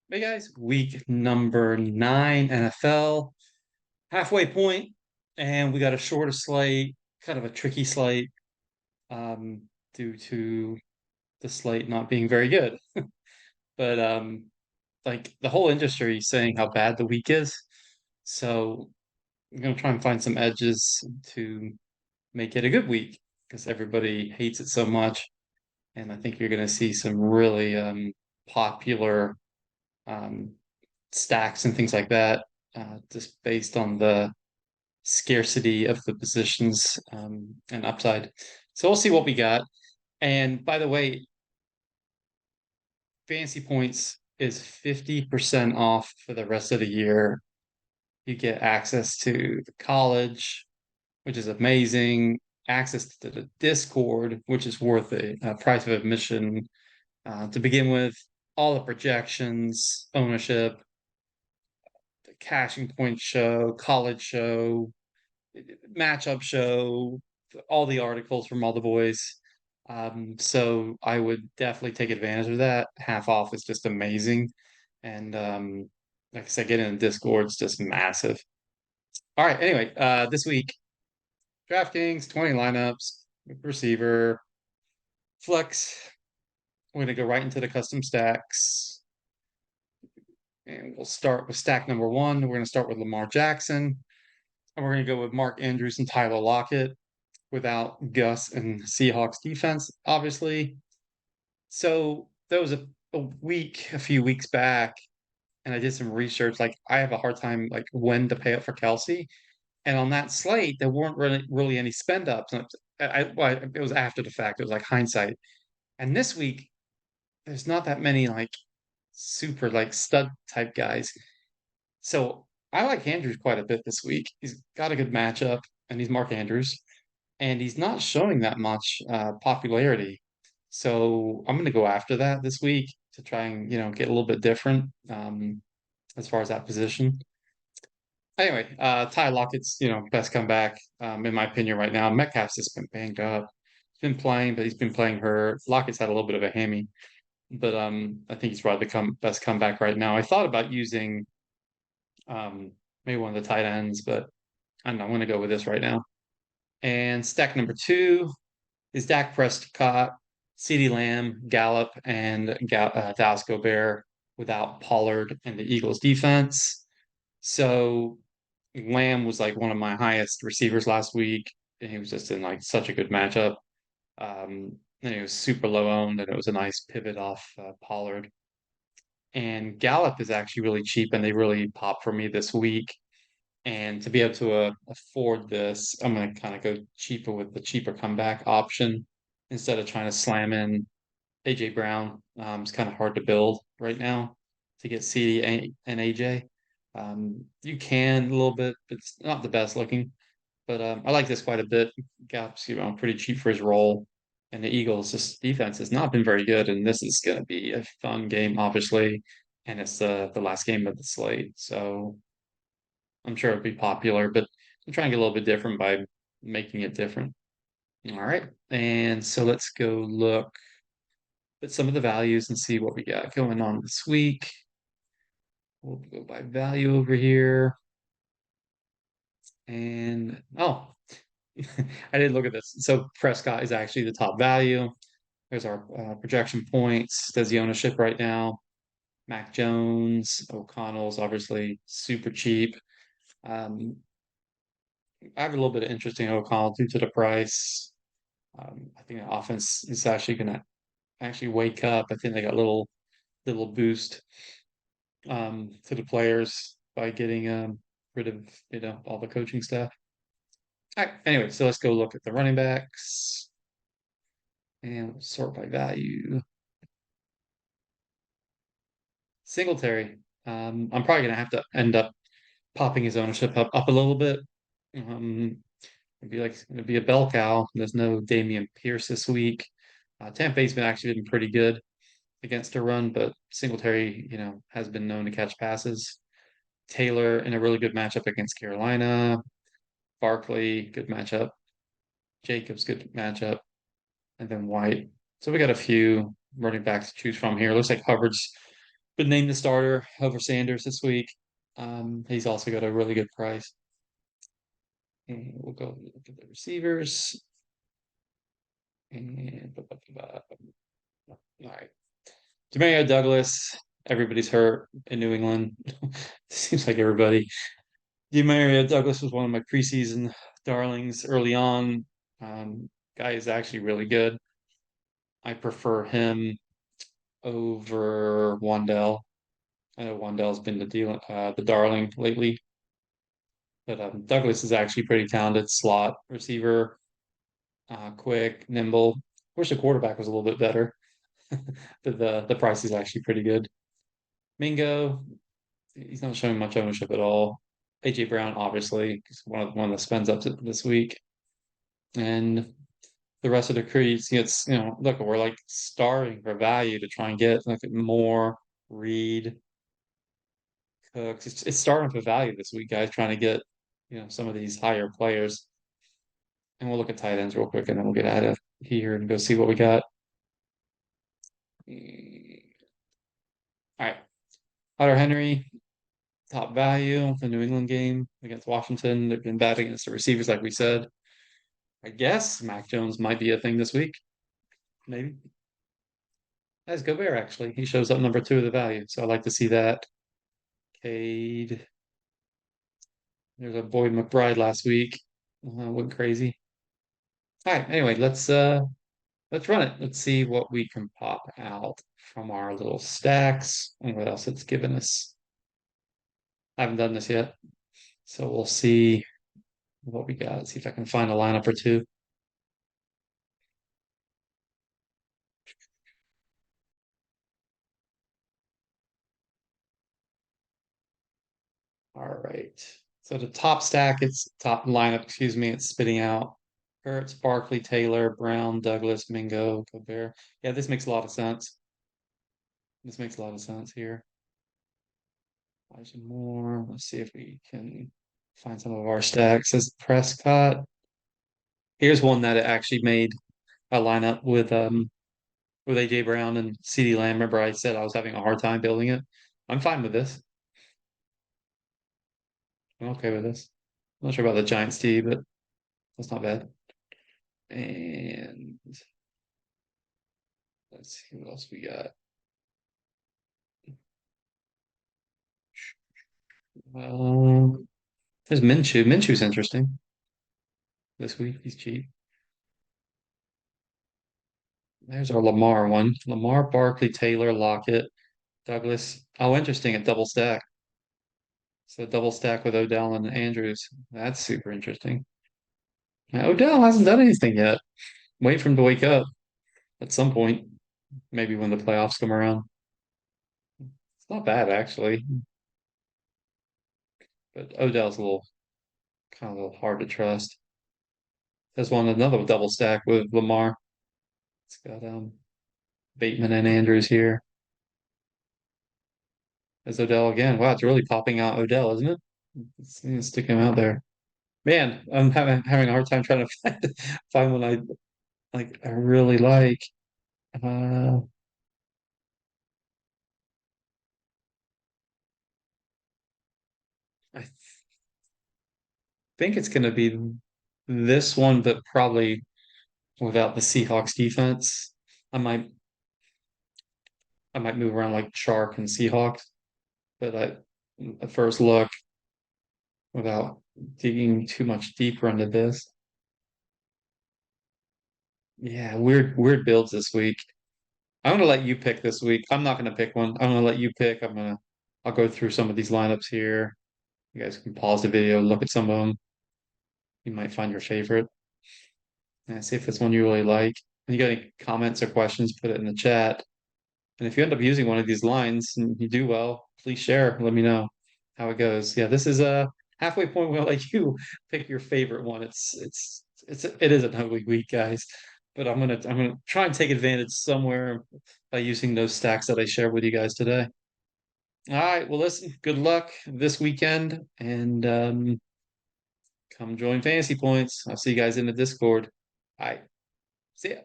Hey guys, week number 9 NFL, halfway point, and we got a shorter slate, kind of a tricky slate, um, due to the slate not being very good. But like the whole industry is saying how bad the week is, so I'm gonna try and find some edges to make it a good week because everybody hates it so much, and I think you're gonna see some really popular um, stacks and things like that, just based on the scarcity of the positions and upside. So we'll see what we got. And by the way, fancy points is 50% off for the rest of the year. You get access to the college, which is amazing, access to the Discord, which is worth a price of admission to begin with, all the projections, ownership, the cashing point show, college show, matchup show, all the articles from all the boys. So I would definitely take advantage of that. Half off is just amazing. And like I said, getting in Discord's just massive. All right, anyway, this week, DraftKings, 20 lineups, receiver, flex. We're gonna go right into the custom stacks. And we'll start with stack number one. We're gonna start with Lamar Jackson. And we're gonna go with Mark Andrews and Tyler Lockett without Gus and Seahawks defense, obviously. So there was a few weeks back, and I did some research. Like I have a hard time like when to pay up for Kelsey, and on that slate there weren't really any spend ups. And well, it was after the fact. It was like hindsight. And this week there's not that many like super like stud type guys. So I like Andrews quite a bit this week. He's got a good matchup, and he's Mark Andrews, and he's not showing that much popularity. So I'm going to go after that this week to try and get a little bit different as far as that position. Anyway, Ty Lockett's best comeback in my opinion right now. Metcalf's just been banged up. He's been playing, but he's been playing hurt. Lockett's had a little bit of a hammy, but I think he's probably the best comeback right now. I thought about using um, maybe one of the tight ends, but I don't know. I'm going to go with this right now. And stack number two is Dak Prescott, CeeDee Lamb, Gallup, and Dallas Gobert without Pollard and the Eagles defense. So Lamb was like one of my highest receivers last week, and he was just in like such a good matchup. And he was super low owned, and it was a nice pivot off Pollard. And Gallup is actually really cheap, and they really popped for me this week. And to be able to afford this, I'm going to kind of go cheaper with the cheaper comeback option instead of trying to slam in AJ Brown. It's kind of hard to build right now to get CD and AJ. You can a little bit, but it's not the best looking. But I like this quite a bit. Gap's pretty cheap for his role. And the Eagles' just defense has not been very good, and this is going to be a fun game, obviously. And it's the last game of the slate, so I'm sure it'd be popular, but I'm trying to get a little bit different by making it different. All right. And so let's go look at some of the values and see what we got going on this week. We'll go by value over here. And oh, I didn't look at this. So Prescott is actually the top value. There's our projection points. There's the ownership right now. Mac Jones, O'Connell's obviously super cheap. Um, I have a little bit of interest in O'Connell due to the price. I think the offense is actually going to actually wake up. I think they got a little boost to the players by getting rid of all the coaching staff. All right, anyway, so let's go look at the running backs and we'll sort by value. Singletary. I'm probably going to have to end up popping his ownership up a little bit. Um, it'd be a bell cow. There's no Damian Pierce this week. Tampa Bay's been actually been pretty good against a run, but Singletary, has been known to catch passes. Taylor in a really good matchup against Carolina. Barkley, good matchup. Jacobs, good matchup. And then White. So we got a few running backs to choose from here. Looks like Hubbard's been named the starter over Sanders this week. He's also got a really good price. And we'll go look at the receivers. And all right. Demario Douglas, everybody's hurt in New England. Seems like everybody. Demario Douglas was one of my preseason darlings early on. Guy is actually really good. I prefer him over Wandell. I know Wandell's been the darling lately, but Douglas is actually pretty talented slot receiver, quick, nimble. Wish the quarterback was a little bit better, but the price is actually pretty good. Mingo, he's not showing much ownership at all. AJ Brown, obviously, is one of the spends up this week, and the rest of the creeds, look, we're like starving for value to try and get like more Reed Cooks. It's starting for value this week, guys, trying to get some of these higher players. And we'll look at tight ends real quick, and then we'll get out of here and go see what we got. All right, Hunter Henry, top value, the New England game against Washington. They've been bad against the receivers, like we said. I guess Mac Jones might be a thing this week. Maybe. That's Gobert, actually. He shows up number 2 of the value. So I like to see that. Cade. There's a Boyd McBride last week. Went crazy. All right. Anyway, let's run it. Let's see what we can pop out from our little stacks and what else it's given us. I haven't done this yet. So we'll see what we got. See if I can find a lineup or two. All right. So the top stack, it's top lineup, excuse me, it's spitting out Hurts, Barkley, Taylor, Brown, Douglas, Mingo, Gobert. Yeah, this makes a lot of sense. This makes a lot of sense here. Elijah Moore. Let's see if we can find some of our stacks. Says Prescott. Here's one that actually made a lineup with AJ Brown and CeeDee Lamb. Remember, I said I was having a hard time building it. I'm fine with this. I'm okay with this. I'm not sure about the Giants T, but that's not bad. And let's see what else we got. There's Minshew. Minshew's interesting this week. He's cheap. There's our Lamar one. Lamar, Barkley, Taylor, Lockett, Douglas. Oh, interesting. A double stack. So double stack with Odell and Andrews. That's super interesting. Now, Odell hasn't done anything yet. Wait for him to wake up at some point. Maybe when the playoffs come around. It's not bad actually, but Odell's a little hard to trust. There's another double stack with Lamar. It's got Bateman and Andrews here. There's Odell again. Wow, it's really popping out Odell, isn't it? It's sticking him out there. Man, I'm having a hard time trying to find one I really like. Uh, I think it's going to be this one, but probably without the Seahawks defense. I might I might move around like Shark and Seahawks, but at first look, without digging too much deeper into this, yeah, weird builds this week. I'm gonna let you pick this week. I'm not gonna pick one. I'm gonna let you pick. I'll go through some of these lineups here. You guys can pause the video, look at some of them. You might find your favorite and see if it's one you really like. If you got any comments or questions, put it in the chat. And if you end up using one of these lines and you do well, please share. Let me know how it goes. Yeah, this is a halfway point where I'll let you pick your favorite one. It is an ugly week, guys. But I'm gonna try and take advantage somewhere by using those stacks that I shared with you guys today. All right. Well, listen, good luck this weekend and come join Fantasy Points. I'll see you guys in the Discord. All right. See ya.